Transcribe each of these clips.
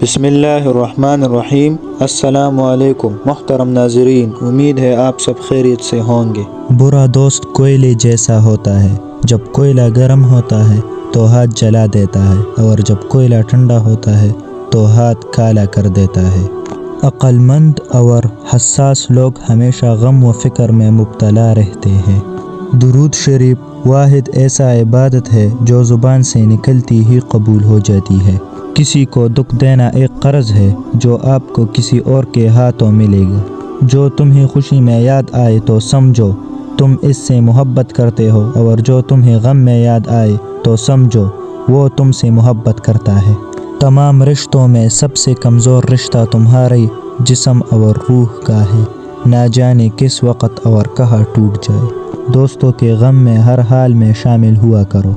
بسم اللہ الرحمن الرحیم۔ السلام علیکم محترم ناظرین، امید ہے آپ سب خیریت سے ہوں گے۔ برا دوست کوئلے جیسا ہوتا ہے، جب کوئلہ گرم ہوتا ہے تو ہاتھ جلا دیتا ہے، اور جب کوئلہ ٹھنڈا ہوتا ہے تو ہاتھ کالا کر دیتا ہے۔ عقل مند اور حساس لوگ ہمیشہ غم و فکر میں مبتلا رہتے ہیں۔ درود شریف واحد ایسا عبادت ہے جو زبان سے نکلتی ہی قبول ہو جاتی ہے۔ کسی کو دکھ دینا ایک قرض ہے جو آپ کو کسی اور کے ہاتھوں ملے گا۔ جو تمہیں خوشی میں یاد آئے تو سمجھو تم اس سے محبت کرتے ہو، اور جو تمہیں غم میں یاد آئے تو سمجھو وہ تم سے محبت کرتا ہے۔ تمام رشتوں میں سب سے کمزور رشتہ تمہارے جسم اور روح کا ہے، نہ جانے کس وقت اور کہاں ٹوٹ جائے۔ دوستوں کے غم میں ہر حال میں شامل ہوا کرو،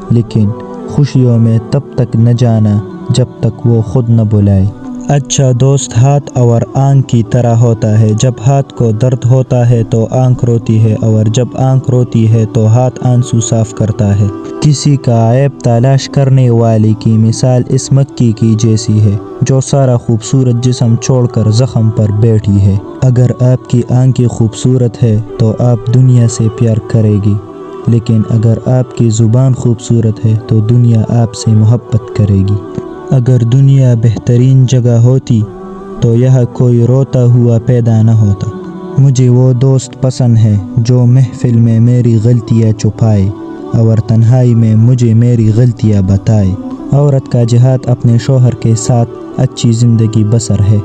لیکن خوشیوں میں تب تک نہ جانا جب تک وہ خود نہ بلائے۔ اچھا دوست ہاتھ اور آنکھ کی طرح ہوتا ہے، جب ہاتھ کو درد ہوتا ہے تو آنکھ روتی ہے، اور جب آنکھ روتی ہے تو ہاتھ آنسو صاف کرتا ہے۔ کسی کا عیب تلاش کرنے والے کی مثال اس مکھی کی جیسی ہے جو سارا خوبصورت جسم چھوڑ کر زخم پر بیٹھی ہے۔ اگر آپ کی آنکھیں خوبصورت ہے تو آپ دنیا سے پیار کرے گی، لیکن اگر آپ کی زبان خوبصورت ہے تو دنیا آپ سے محبت کرے گی۔ اگر دنیا بہترین جگہ ہوتی تو یہاں کوئی روتا ہوا پیدا نہ ہوتا۔ مجھے وہ دوست پسند ہے جو محفل میں میری غلطیاں چھپائے اور تنہائی میں مجھے میری غلطیاں بتائے۔ عورت کا جہاد اپنے شوہر کے ساتھ اچھی زندگی بسر ہے۔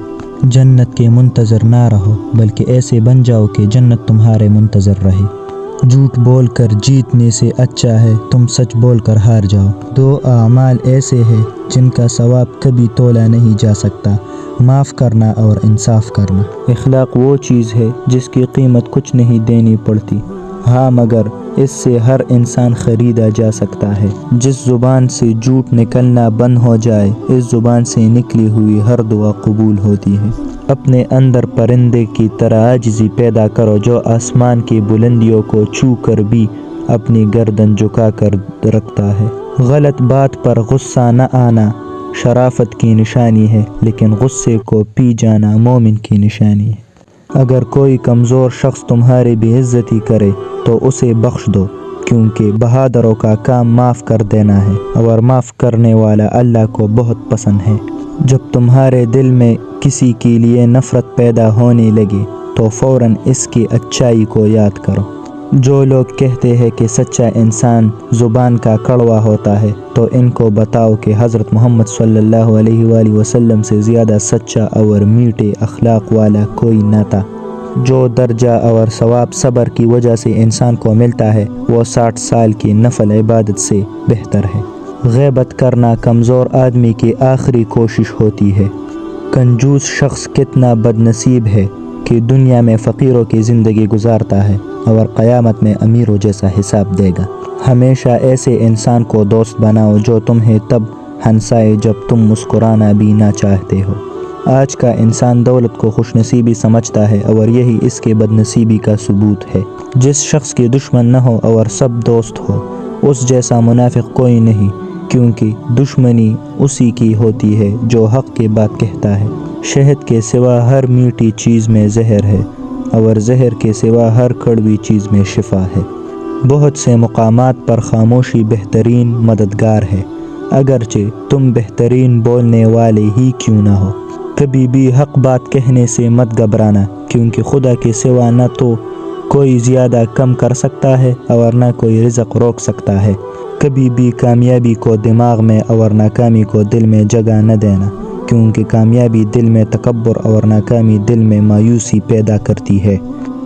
جنت کے منتظر نہ رہو، بلکہ ایسے بن جاؤ کہ جنت تمہارے منتظر رہے۔ جھوٹ بول کر جیتنے سے اچھا ہے تم سچ بول کر ہار جاؤ۔ دو اعمال ایسے ہیں جن کا ثواب کبھی تولا نہیں جا سکتا: معاف کرنا اور انصاف کرنا۔ اخلاق وہ چیز ہے جس کی قیمت کچھ نہیں دینی پڑتی، ہاں مگر اس سے ہر انسان خریدا جا سکتا ہے۔ جس زبان سے جھوٹ نکلنا بند ہو جائے، اس زبان سے نکلی ہوئی ہر دعا قبول ہوتی ہے۔ اپنے اندر پرندے کی طرح عاجزی پیدا کرو جو آسمان کی بلندیوں کو چھو کر بھی اپنی گردن جھکا کر رکھتا ہے۔ غلط بات پر غصہ نہ آنا شرافت کی نشانی ہے، لیکن غصے کو پی جانا مومن کی نشانی ہے۔ اگر کوئی کمزور شخص تمہاری بے عزتی کرے تو اسے بخش دو، کیونکہ بہادروں کا کام معاف کر دینا ہے، اور معاف کرنے والا اللہ کو بہت پسند ہے۔ جب تمہارے دل میں کسی کے لیے نفرت پیدا ہونے لگے تو فوراً اس کی اچھائی کو یاد کرو۔ جو لوگ کہتے ہیں کہ سچا انسان زبان کا کڑوا ہوتا ہے، تو ان کو بتاؤ کہ حضرت محمد صلی اللہ علیہ وآلہ وسلم سے زیادہ سچا اور میٹھے اخلاق والا کوئی نہ تھا۔ جو درجہ اور ثواب صبر کی وجہ سے انسان کو ملتا ہے، وہ 60 سال کی نفل عبادت سے بہتر ہے۔ غیبت کرنا کمزور آدمی کی آخری کوشش ہوتی ہے۔ کنجوس شخص کتنا بد نصیب ہے کہ دنیا میں فقیروں کی زندگی گزارتا ہے اور قیامت میں امیروں جیسا حساب دے گا۔ ہمیشہ ایسے انسان کو دوست بناؤ جو تمہیں تب ہنسائے جب تم مسکرانا بھی نہ چاہتے ہو۔ آج کا انسان دولت کو خوش نصیبی سمجھتا ہے، اور یہی اس کے بد نصیبی کا ثبوت ہے۔ جس شخص کی دشمن نہ ہو اور سب دوست ہو، اس جیسا منافق کوئی نہیں، کیونکہ دشمنی اسی کی ہوتی ہے جو حق کی بات کہتا ہے۔ شہد کے سوا ہر میٹھی چیز میں زہر ہے، اور زہر کے سوا ہر کڑوی چیز میں شفا ہے۔ بہت سے مقامات پر خاموشی بہترین مددگار ہے، اگرچہ تم بہترین بولنے والے ہی کیوں نہ ہو۔ کبھی بھی حق بات کہنے سے مت گھبرانا، کیونکہ خدا کے سوا نہ تو کوئی زیادہ کم کر سکتا ہے اور نہ کوئی رزق روک سکتا ہے۔ کبھی بھی کامیابی کو دماغ میں اور ناکامی کو دل میں جگہ نہ دینا، کیونکہ کامیابی دل میں تکبر اور ناکامی دل میں مایوسی پیدا کرتی ہے۔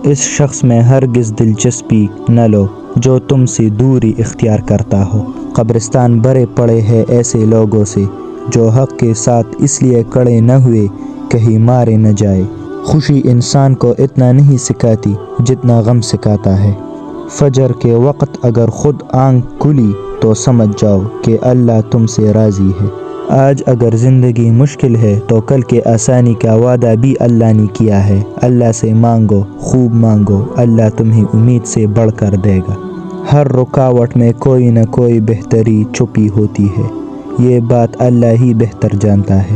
اس شخص میں ہرگز دلچسپی نہ لو جو تم سے دوری اختیار کرتا ہو۔ قبرستان بھرے پڑے ہیں ایسے لوگوں سے جو حق کے ساتھ اس لیے کھڑے نہ ہوئے کہیں مارے نہ جائے۔ خوشی انسان کو اتنا نہیں سکھاتی جتنا غم سکھاتا ہے۔ فجر کے وقت اگر خود آنکھ کھلی تو سمجھ جاؤ کہ اللہ تم سے راضی ہے۔ آج اگر زندگی مشکل ہے تو کل کے آسانی کا وعدہ بھی اللہ نے کیا ہے۔ اللہ سے مانگو، خوب مانگو، اللہ تمہیں امید سے بڑھ کر دے گا۔ ہر رکاوٹ میں کوئی نہ کوئی بہتری چھپی ہوتی ہے، یہ بات اللہ ہی بہتر جانتا ہے۔